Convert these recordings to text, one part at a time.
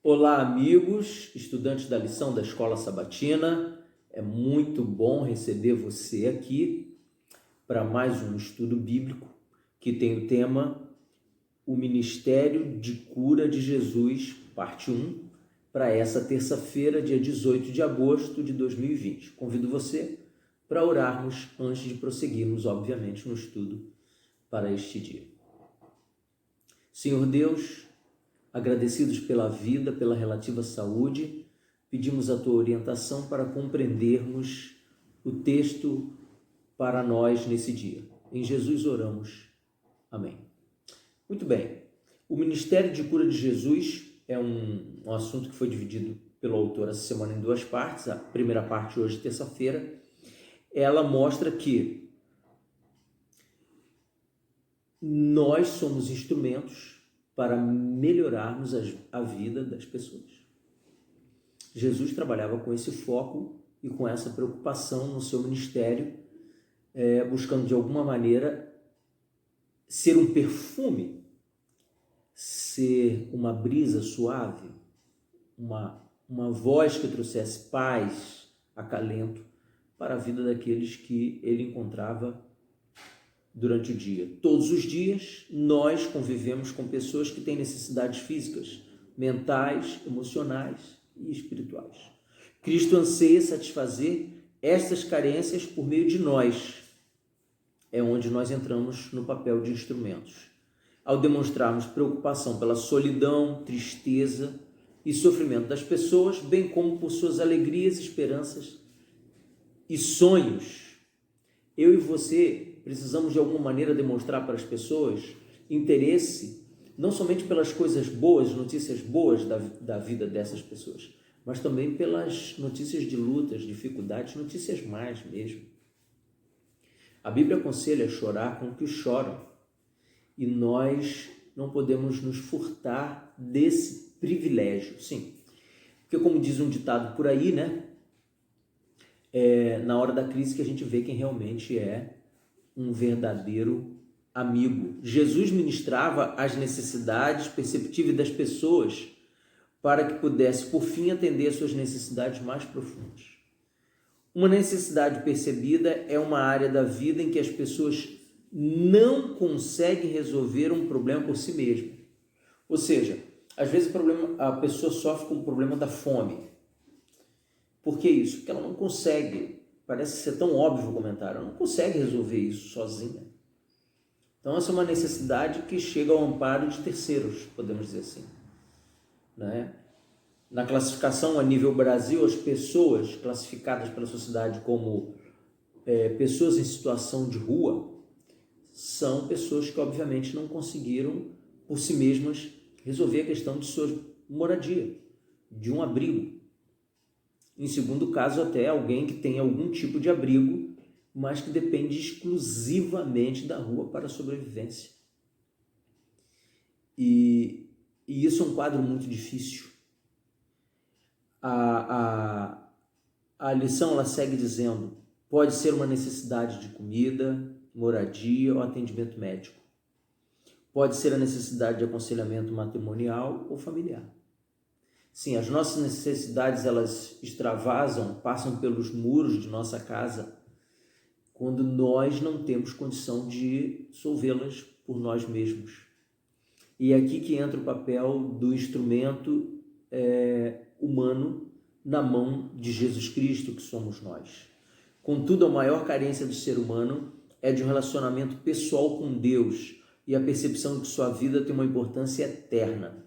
Olá, amigos, estudantes da lição da Escola Sabatina. É muito bom receber você aqui para mais um estudo bíblico que tem o tema O Ministério de Cura de Jesus, parte 1, para essa terça-feira, dia 18 de agosto de 2020. Convido você para orarmos antes de prosseguirmos, obviamente, no estudo para este dia. Senhor Deus, agradecidos pela vida, pela relativa saúde, pedimos a tua orientação para compreendermos o texto para nós nesse dia. Em Jesus oramos. Amém. Muito bem. O Ministério de Cura de Jesus é um assunto que foi dividido pelo autor essa semana em duas partes. A primeira parte, hoje, terça-feira, ela mostra que nós somos instrumentos para melhorarmos a vida das pessoas. Jesus trabalhava com esse foco e com essa preocupação no seu ministério, buscando de alguma maneira ser um perfume, ser uma brisa suave, uma voz que trouxesse paz, acalento para a vida daqueles que ele encontrava durante o dia. Todos os dias nós convivemos com pessoas que têm necessidades físicas, mentais, emocionais e espirituais. Cristo anseia satisfazer estas carências por meio de nós. É onde nós entramos no papel de instrumentos. Ao demonstrarmos preocupação pela solidão, tristeza e sofrimento das pessoas, bem como por suas alegrias, esperanças e sonhos, eu e você precisamos de alguma maneira demonstrar para as pessoas interesse, não somente pelas coisas boas, notícias boas da vida dessas pessoas, mas também pelas notícias de lutas, dificuldades, notícias más mesmo. A Bíblia aconselha a chorar com os que choram, e nós não podemos nos furtar desse privilégio, sim. Porque como diz um ditado por aí, né? É na hora da crise que a gente vê quem realmente é um verdadeiro amigo. Jesus ministrava as necessidades perceptíveis das pessoas para que pudesse, por fim, atender às suas necessidades mais profundas. Uma necessidade percebida é uma área da vida em que as pessoas não conseguem resolver um problema por si mesmas. Ou seja, às vezes a pessoa sofre com o problema da fome. Por que isso? Porque ela não consegue. Parece ser tão óbvio o comentário, ela não consegue resolver isso sozinha. Então essa é uma necessidade que chega ao amparo de terceiros, podemos dizer assim. Né? Na classificação a nível Brasil, as pessoas classificadas pela sociedade como pessoas em situação de rua são pessoas que obviamente não conseguiram por si mesmas resolver a questão de sua moradia, de um abrigo. Em segundo caso, até alguém que tem algum tipo de abrigo, mas que depende exclusivamente da rua para a sobrevivência. E isso é um quadro muito difícil. A lição ela segue dizendo, pode ser uma necessidade de comida, moradia ou atendimento médico. Pode ser a necessidade de aconselhamento matrimonial ou familiar. Sim, as nossas necessidades, elas extravasam, passam pelos muros de nossa casa quando nós não temos condição de solvê-las por nós mesmos. E é aqui que entra o papel do instrumento humano na mão de Jesus Cristo, que somos nós. Contudo, a maior carência do ser humano é de um relacionamento pessoal com Deus e a percepção de que sua vida tem uma importância eterna.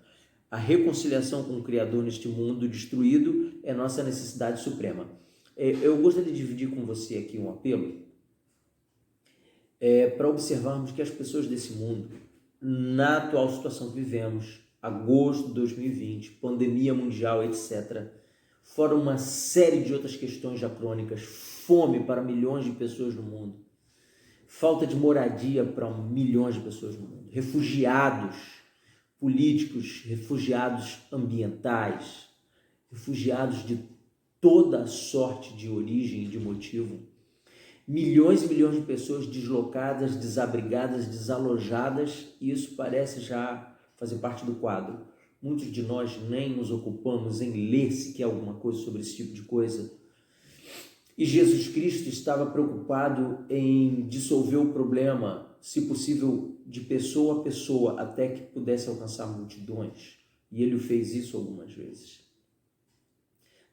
A reconciliação com o Criador neste mundo destruído é nossa necessidade suprema. Eu gostaria de dividir com você aqui um apelo para observarmos que as pessoas desse mundo, na atual situação que vivemos, agosto de 2020, pandemia mundial, etc., fora uma série de outras questões já crônicas, fome para milhões de pessoas no mundo, falta de moradia para milhões de pessoas no mundo, refugiados políticos, refugiados ambientais, refugiados de toda sorte de origem e de motivo, milhões e milhões de pessoas deslocadas, desabrigadas, desalojadas, e isso parece já fazer parte do quadro. Muitos de nós nem nos ocupamos em ler sequer alguma coisa sobre esse tipo de coisa. E Jesus Cristo estava preocupado em dissolver o problema, se possível, de pessoa a pessoa, até que pudesse alcançar multidões. E ele fez isso algumas vezes.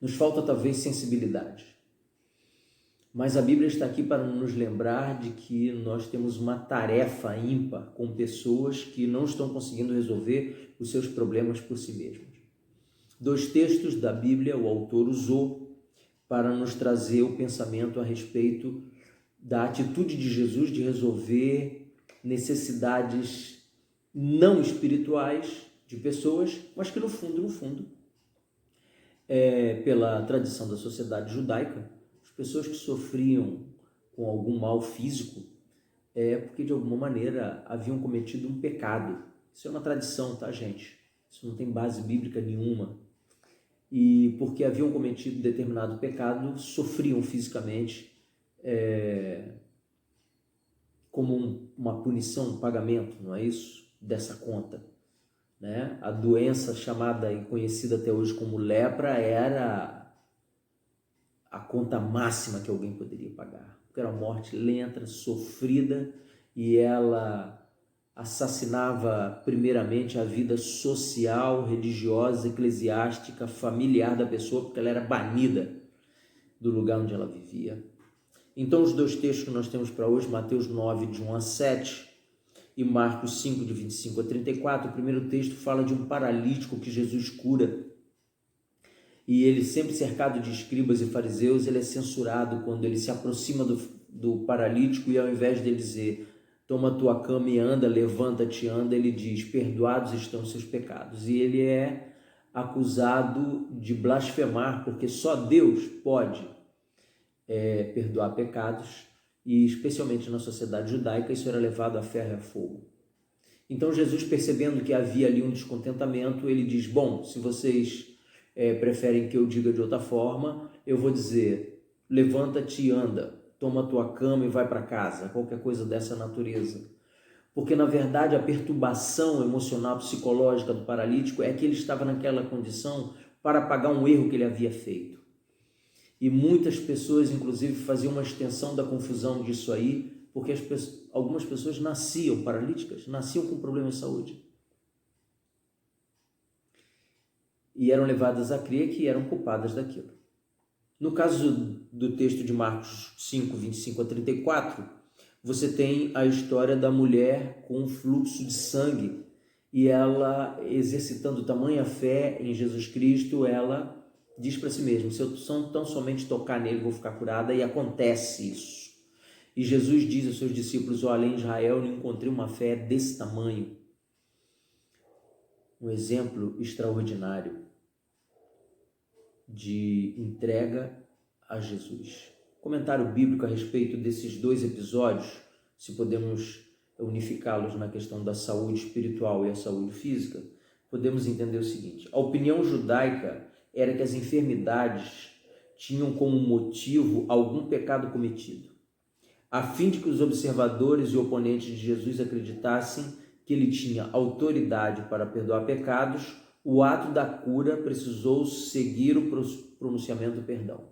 Nos falta talvez sensibilidade. Mas a Bíblia está aqui para nos lembrar de que nós temos uma tarefa ímpar com pessoas que não estão conseguindo resolver os seus problemas por si mesmos. 2 textos da Bíblia o autor usou para nos trazer o pensamento a respeito da atitude de Jesus de resolver necessidades não espirituais de pessoas, mas que no fundo, pela tradição da sociedade judaica, as pessoas que sofriam com algum mal físico porque de alguma maneira haviam cometido um pecado. Isso é uma tradição, tá, gente? Isso não tem base bíblica nenhuma. E porque haviam cometido determinado pecado, sofriam fisicamente como uma punição, um pagamento, não é isso? Dessa conta, né? A doença chamada e conhecida até hoje como lepra era a conta máxima que alguém poderia pagar, porque era uma morte lenta, sofrida, e ela assassinava primeiramente a vida social, religiosa, eclesiástica, familiar da pessoa, porque ela era banida do lugar onde ela vivia. Então os 2 textos que nós temos para hoje, Mateus 9, de 1 a 7 e Marcos 5, de 25 a 34, o primeiro texto fala de um paralítico que Jesus cura. E ele, sempre cercado de escribas e fariseus, ele é censurado quando ele se aproxima do paralítico e ao invés de ele dizer: toma tua cama e anda, levanta-te e anda, ele diz: perdoados estão os seus pecados. E ele é acusado de blasfemar, porque só Deus pode perdoar pecados, e especialmente na sociedade judaica isso era levado a ferro e a fogo. Então Jesus, percebendo que havia ali um descontentamento, ele diz: bom, se vocês preferem que eu diga de outra forma, eu vou dizer: levanta-te e anda, toma tua cama e vai para casa, qualquer coisa dessa natureza. Porque na verdade a perturbação emocional, psicológica do paralítico é que ele estava naquela condição para pagar um erro que ele havia feito. E muitas pessoas, inclusive, faziam uma extensão da confusão disso aí, porque algumas pessoas nasciam paralíticas, nasciam com problemas de saúde. E eram levadas a crer que eram culpadas daquilo. No caso do texto de Marcos 5, 25 a 34, você tem a história da mulher com fluxo de sangue, e ela, exercitando tamanha fé em Jesus Cristo, ela diz para si mesma: se eu tão somente tocar nele, vou ficar curada, e acontece isso. E Jesus diz aos seus discípulos: olha, em Israel não encontrei uma fé desse tamanho. Um exemplo extraordinário de entrega a Jesus. Comentário bíblico a respeito desses 2 episódios, se podemos unificá-los na questão da saúde espiritual e a saúde física, podemos entender o seguinte: a opinião judaica era que as enfermidades tinham como motivo algum pecado cometido, a fim de que os observadores e oponentes de Jesus acreditassem que ele tinha autoridade para perdoar pecados. O ato da cura precisou seguir o pronunciamento do perdão.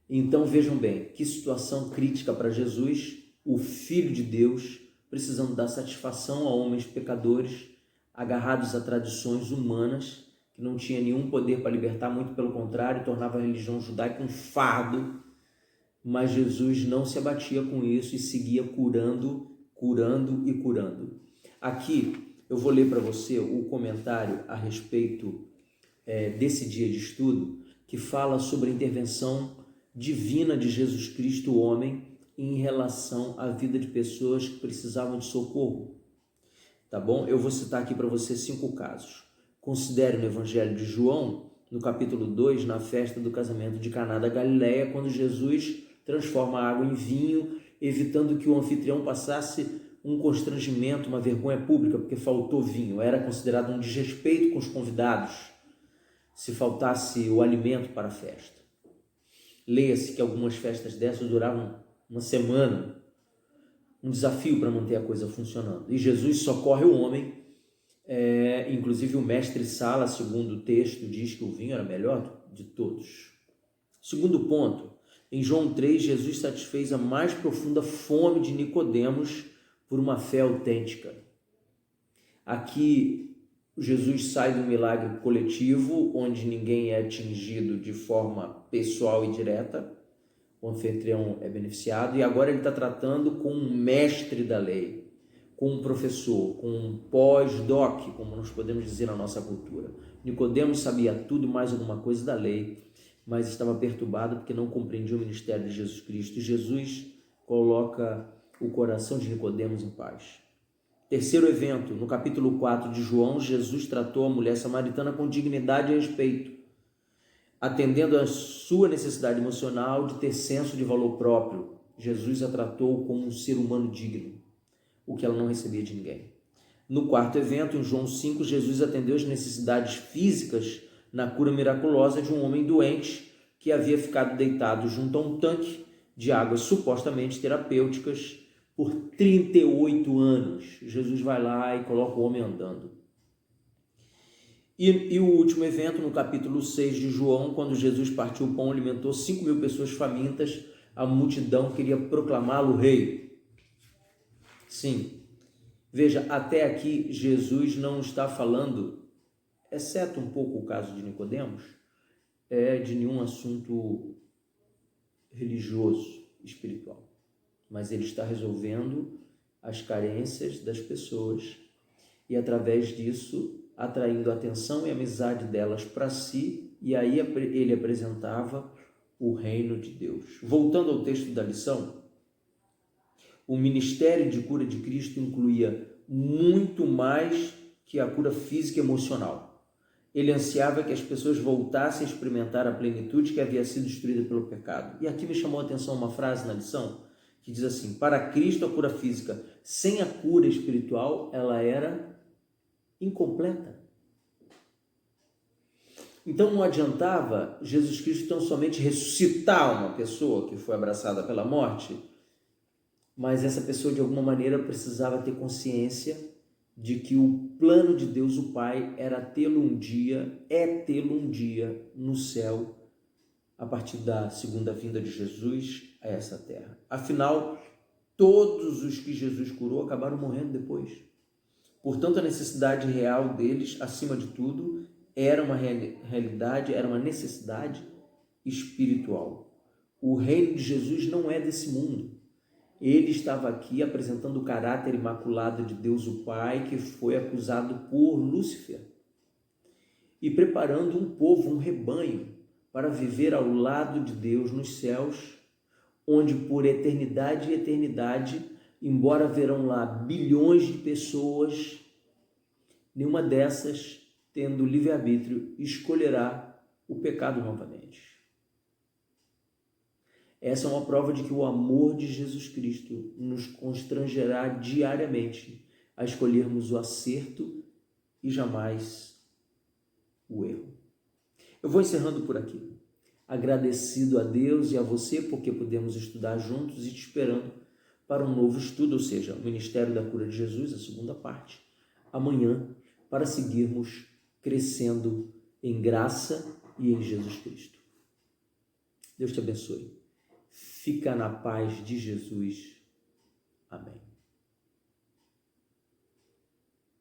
Então vejam bem, que situação crítica para Jesus, o Filho de Deus, precisando dar satisfação a homens pecadores, agarrados a tradições humanas, que não tinha nenhum poder para libertar, muito pelo contrário, tornava a religião judaica um fardo. Mas Jesus não se abatia com isso e seguia curando e curando. Aqui eu vou ler para você o comentário a respeito desse dia de estudo, que fala sobre a intervenção divina de Jesus Cristo, o homem, em relação à vida de pessoas que precisavam de socorro. Tá bom? Eu vou citar aqui para você 5 casos. Considere no Evangelho de João, no capítulo 2, na festa do casamento de Caná da Galileia, quando Jesus transforma a água em vinho, evitando que o anfitrião passasse um constrangimento, uma vergonha pública, porque faltou vinho. Era considerado um desrespeito com os convidados se faltasse o alimento para a festa. Leia-se que algumas festas dessas duravam uma semana, um desafio para manter a coisa funcionando. E Jesus socorre o homem Inclusive o mestre Sala, segundo o texto, diz que o vinho era melhor de todos. Segundo ponto, em João 3, Jesus satisfez a mais profunda fome de Nicodemos por uma fé autêntica. Aqui Jesus sai do milagre coletivo, onde ninguém é atingido de forma pessoal e direta, o anfitrião é beneficiado, e agora ele está tratando com um mestre da lei, com um professor, com um pós-doc, como nós podemos dizer na nossa cultura. Nicodemos sabia tudo e mais alguma coisa da lei, mas estava perturbado porque não compreendia o ministério de Jesus Cristo. E Jesus coloca o coração de Nicodemos em paz. Terceiro evento, no capítulo 4 de João, Jesus tratou a mulher samaritana com dignidade e respeito, atendendo à sua necessidade emocional de ter senso de valor próprio. Jesus a tratou como um ser humano digno, o que ela não recebia de ninguém. No quarto evento, em João 5, Jesus atendeu as necessidades físicas na cura miraculosa de um homem doente que havia ficado deitado junto a um tanque de águas supostamente terapêuticas por 38 anos. Jesus vai lá e coloca o homem andando. E o último evento, no capítulo 6 de João, quando Jesus partiu o pão, alimentou 5.000 pessoas famintas, a multidão queria proclamá-lo rei. Sim, veja, até aqui Jesus não está falando, exceto um pouco o caso de Nicodemos, de nenhum assunto religioso, espiritual. Mas ele está resolvendo as carências das pessoas e, através disso, atraindo a atenção e a amizade delas para si, e aí ele apresentava o reino de Deus. Voltando ao texto da lição, o ministério de cura de Cristo incluía muito mais que a cura física e emocional. Ele ansiava que as pessoas voltassem a experimentar a plenitude que havia sido destruída pelo pecado. E aqui me chamou a atenção uma frase na lição que diz assim: para Cristo a cura física sem a cura espiritual, ela era incompleta. Então não adiantava Jesus Cristo tão somente ressuscitar uma pessoa que foi abraçada pela morte, mas essa pessoa de alguma maneira precisava ter consciência de que o plano de Deus, o Pai, era tê-lo um dia no céu, a partir da segunda vinda de Jesus a essa terra. Afinal, todos os que Jesus curou acabaram morrendo depois. Portanto, a necessidade real deles, acima de tudo, era uma realidade, era uma necessidade espiritual. O reino de Jesus não é desse mundo. Ele estava aqui apresentando o caráter imaculado de Deus o Pai, que foi acusado por Lúcifer, e preparando um povo, um rebanho, para viver ao lado de Deus nos céus, onde por eternidade e eternidade, embora haverão lá bilhões de pessoas, nenhuma dessas, tendo livre-arbítrio, escolherá o pecado novamente. Essa é uma prova de que o amor de Jesus Cristo nos constrangerá diariamente a escolhermos o acerto e jamais o erro. Eu vou encerrando por aqui, agradecido a Deus e a você porque podemos estudar juntos e te esperando para um novo estudo, ou seja, o Ministério da Cura de Jesus, a segunda parte, amanhã, para seguirmos crescendo em graça e em Jesus Cristo. Deus te abençoe. Fica na paz de Jesus. Amém.